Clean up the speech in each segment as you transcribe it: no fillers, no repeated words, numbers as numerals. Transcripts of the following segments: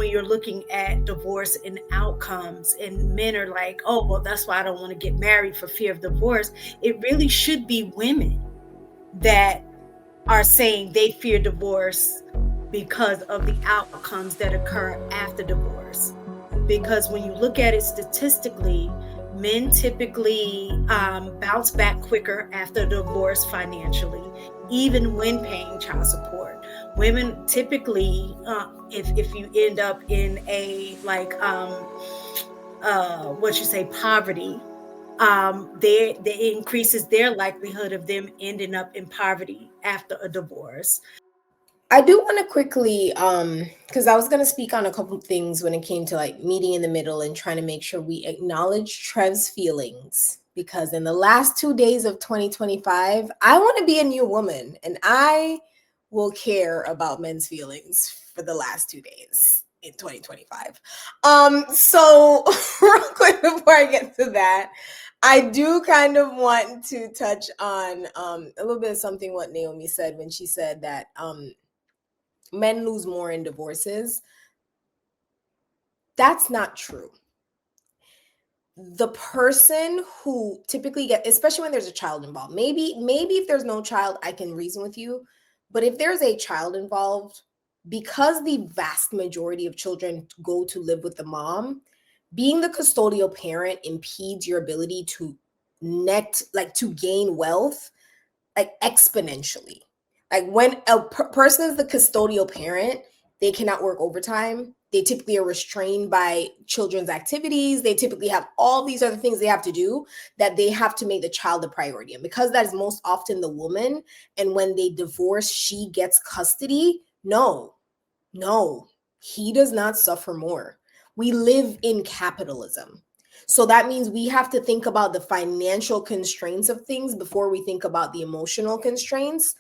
when you're looking at divorce and outcomes, and men are like, oh, well, that's why I don't want to get married for fear of divorce. It really should be women that are saying they fear divorce because of the outcomes that occur after divorce. Because when you look at it statistically, men typically bounce back quicker after divorce financially, even when paying child support. Women typically, if you end up in a poverty, it increases their likelihood of them ending up in poverty after a divorce. I do want to quickly, because I was going to speak on a couple of things when it came to like meeting in the middle and trying to make sure we acknowledge Trev's feelings. Because in the last 2 days of 2025, I want to be a new woman, and I will care about men's feelings for the last 2 days in 2025. So real quick before I get to that, I do kind of want to touch on a little bit of something what Naomi said when she said that men lose more in divorces. That's not true. The person who typically get, especially when there's a child involved, maybe if there's no child, I can reason with you. But if there's a child involved, because the vast majority of children go to live with the mom, being the custodial parent impedes your ability to to gain wealth, like exponentially. Like when a person is the custodial parent, they cannot work overtime. They typically are restrained by children's activities. They typically have all these other things they have to do that they have to make the child the priority. And because that is most often the woman, and when they divorce, she gets custody. No, he does not suffer more. We live in capitalism. So that means we have to think about the financial constraints of things before we think about the emotional constraints.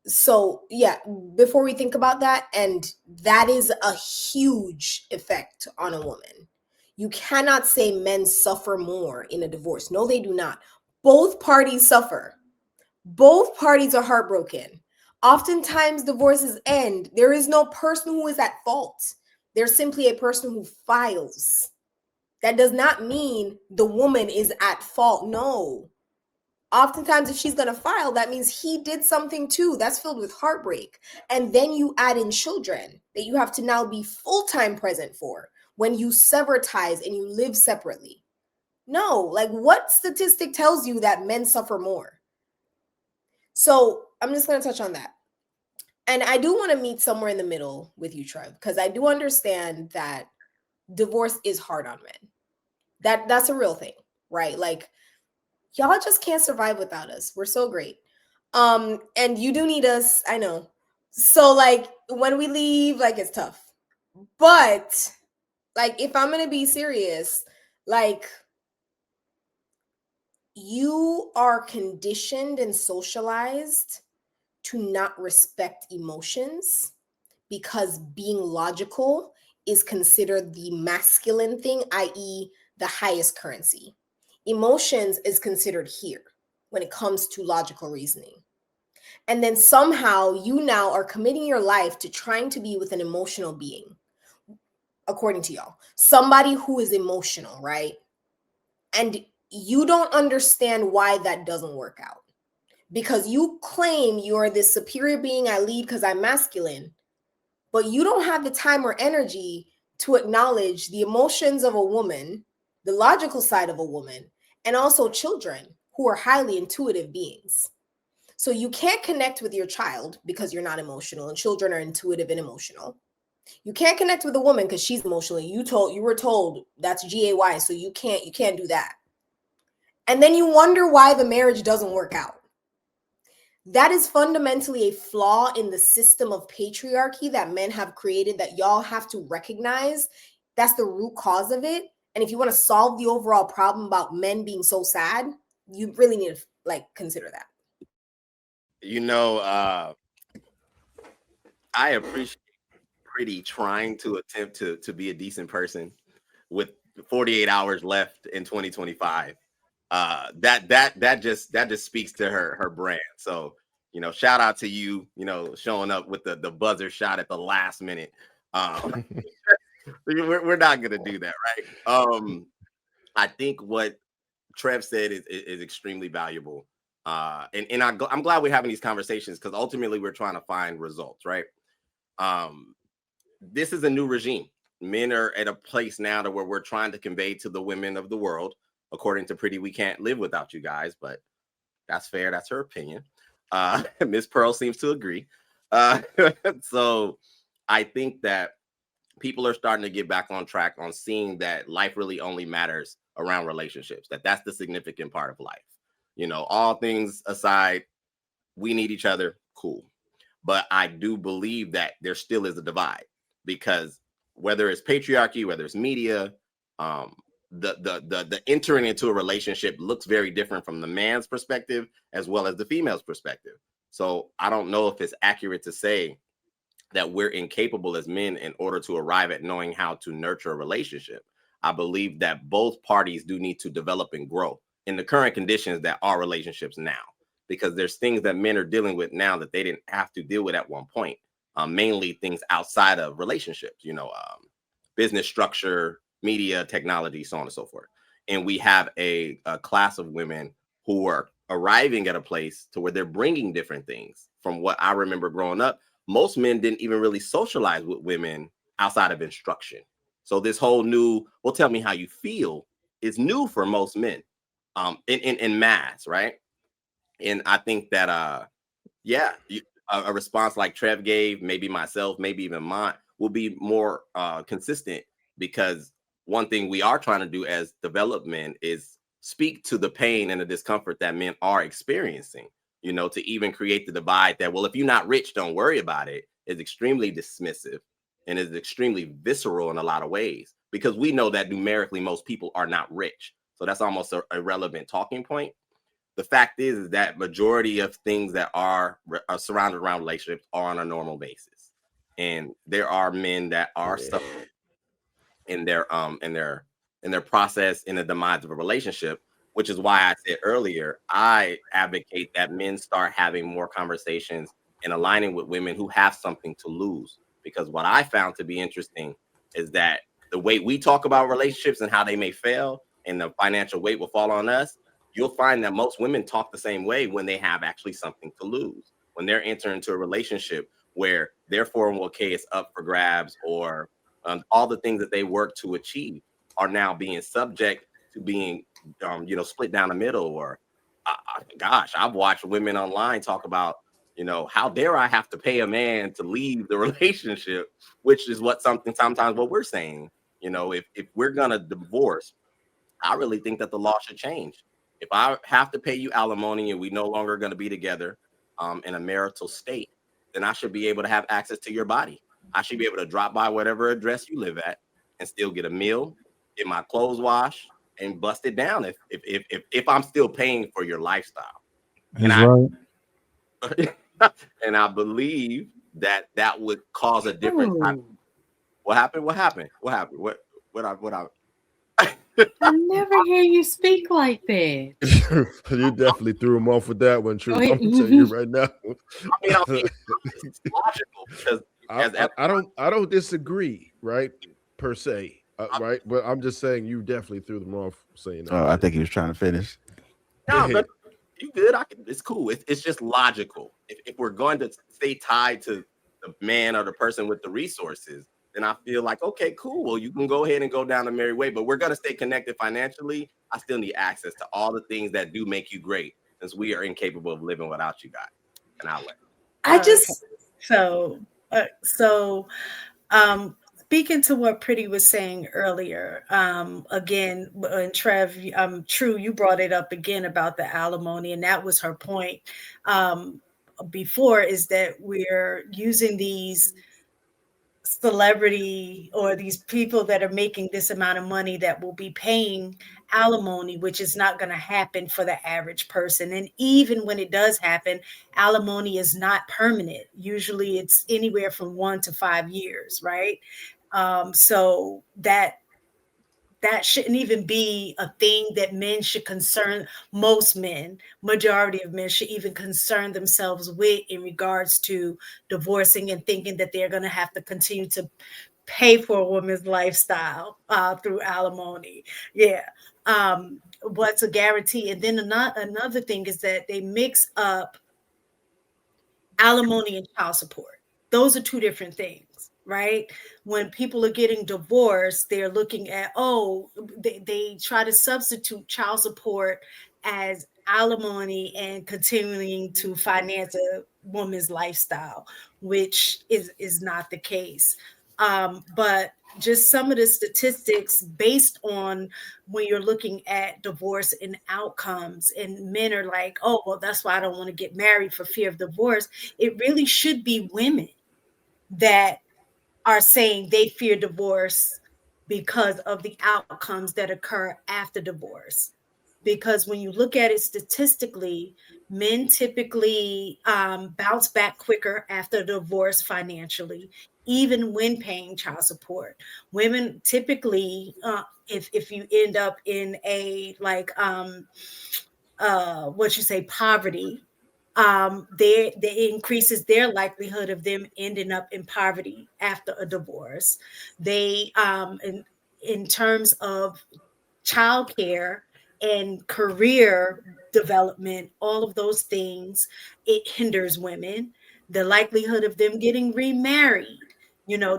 So yeah, before we think about that, and that is a huge effect on a woman. You cannot say men suffer more in a divorce. No, they do not. Both parties suffer. Both parties are heartbroken. Oftentimes divorces end. There is no person who is at fault. There's simply a person who files. That does not mean the woman is at fault. No. Oftentimes, if she's going to file, that means he did something too. That's filled with heartbreak. And then you add in children that you have to now be full-time present for when you sever ties and you live separately. No, like what statistic tells you that men suffer more? So I'm just going to touch on that. And I do want to meet somewhere in the middle with you, Trev, because I do understand that divorce is hard on men. That's a real thing, right? Like, y'all just can't survive without us. We're so great. And you do need us, I know. So like when we leave, like it's tough. But like if I'm gonna be serious, like you are conditioned and socialized to not respect emotions because being logical is considered the masculine thing, i.e., the highest currency. Emotions is considered here when it comes to logical reasoning. And then somehow you now are committing your life to trying to be with an emotional being, according to y'all. Somebody who is emotional, right? And you don't understand why that doesn't work out. Because you claim you're this superior being I lead because I'm masculine, but you don't have the time or energy to acknowledge the emotions of a woman, the logical side of a woman, and also children who are highly intuitive beings. So you can't connect with your child because you're not emotional, and children are intuitive and emotional. You can't connect with a woman because she's emotional. You were told that's GAY, so you can't do that. And then you wonder why the marriage doesn't work out. That is fundamentally a flaw in the system of patriarchy that men have created that y'all have to recognize. That's the root cause of it. And if you want to solve the overall problem about men being so sad, you really need to like consider that. You know, I appreciate Pretty trying to attempt to be a decent person with 48 hours left in 2025. That just speaks to her brand. So, you know, shout out to you, you know, showing up with the buzzer shot at the last minute. Um, we're not gonna do that, right? I think what Trev said is extremely valuable. I'm glad we're having these conversations because ultimately we're trying to find results, right? This is a new regime. Men are at a place now to where we're trying to convey to the women of the world, according to Pretty, we can't live without you guys, but that's fair. That's her opinion. Miss Pearl seems to agree. Uh, so I think that people are starting to get back on track on seeing that life really only matters around relationships, that's the significant part of life. All things aside, we need each other, cool. But I do believe that there still is a divide because whether it's patriarchy, whether it's media, the entering into a relationship looks very different from the man's perspective as well as the female's perspective. So I don't know if it's accurate to say that we're incapable as men in order to arrive at knowing how to nurture a relationship. I believe that both parties do need to develop and grow in the current conditions that are relationships now, because there's things that men are dealing with now that they didn't have to deal with at one point. Mainly things outside of relationships, business structure, media, technology, so on and so forth. And we have a class of women who are arriving at a place to where they're bringing different things. From what I remember growing up, most men didn't even really socialize with women outside of instruction. So this whole new, well, tell me how you feel is new for most men, in mass, right? And I think that, yeah, a response like Trev gave, maybe myself, maybe even mine, will be more consistent because one thing we are trying to do as developed men is speak to the pain and the discomfort that men are experiencing. To even create the divide that, well, if you're not rich, don't worry about it, is extremely dismissive and is extremely visceral in a lot of ways because we know that numerically most people are not rich. So that's almost a irrelevant talking point. The fact is that majority of things that are surrounded around relationships are on a normal basis, and there are men that are stuck in their process in the demise of a relationship, which is why I said earlier, I advocate that men start having more conversations and aligning with women who have something to lose. Because what I found to be interesting is that the way we talk about relationships and how they may fail and the financial weight will fall on us, you'll find that most women talk the same way when they have actually something to lose. When they're entering into a relationship where their 401k is up for grabs, or all the things that they work to achieve are now being subject to being, split down the middle. Or, gosh, I've watched women online talk about, how dare I have to pay a man to leave the relationship, which is sometimes what we're saying. If we're gonna divorce, I really think that the law should change. If I have to pay you alimony and we no longer going to be together in a marital state, then I should be able to have access to your body. I should be able to drop by whatever address you live at and still get a meal, get my clothes washed, and bust it down if I'm still paying for your lifestyle. And He's right. and I believe that would cause a different time. Ooh, What happened? What happened? What happened? What I I never hear you speak like that. You definitely threw him off with that one, Go True. ahead. I'm gonna tell you right now. I mean, it's logical because I don't disagree, right? Per se, right? But I'm just saying you definitely threw them off saying that. Oh, I think he was trying to finish. no, but you good. It's cool. It's just logical. If we're going to stay tied to the man or the person with the resources, then I feel like, okay, cool. Well, you can go ahead and go down the merry way, but we're going to stay connected financially. I still need access to all the things that do make you great, since we are incapable of living without you guys. And I'll let. I just so so speaking to what Pretty was saying earlier, again, and Trev, True, you brought it up again about the alimony, and that was her point before, is that we're using these celebrity or these people that are making this amount of money that will be paying alimony, which is not going to happen for the average person. And even when it does happen, alimony is not permanent. Usually it's anywhere from 1 to 5 years, right? So that that shouldn't even be a thing that men should concern. Most men, majority of men, should even concern themselves with in regards to divorcing and thinking that they're going to have to continue to pay for a woman's lifestyle through alimony. Yeah. What's a guarantee? And then another thing is that they mix up alimony and child support. Those are two different things, right? When people are getting divorced, they're looking at, oh, they try to substitute child support as alimony and continuing to finance a woman's lifestyle, which is not the case. But just some of the statistics based on when you're looking at divorce and outcomes, and men are like, oh, well, that's why I don't want to get married for fear of divorce. It really should be women that are saying they fear divorce because of the outcomes that occur after divorce. Because when you look at it statistically, men typically bounce back quicker after divorce financially, even when paying child support. Women typically, if you end up in a like what you say poverty, they increases their likelihood of them ending up in poverty after a divorce. They in terms of childcare and career development, all of those things, it hinders women. The likelihood of them getting remarried,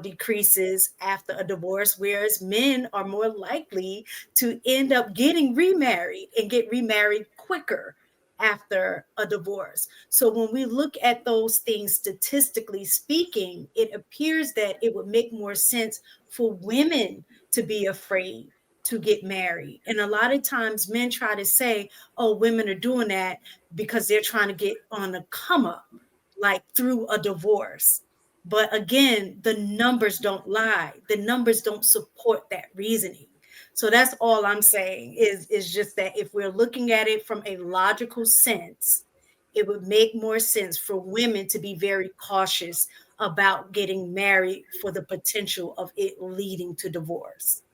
decreases after a divorce, whereas men are more likely to end up getting remarried and get remarried quicker after a divorce. So when we look at those things statistically speaking, it appears that it would make more sense for women to be afraid to get married. And a lot of times men try to say, oh, women are doing that because they're trying to get on a come up, like through a divorce. But again, the numbers don't lie. The numbers don't support that reasoning. So that's all I'm saying is just that if we're looking at it from a logical sense, it would make more sense for women to be very cautious about getting married for the potential of it leading to divorce.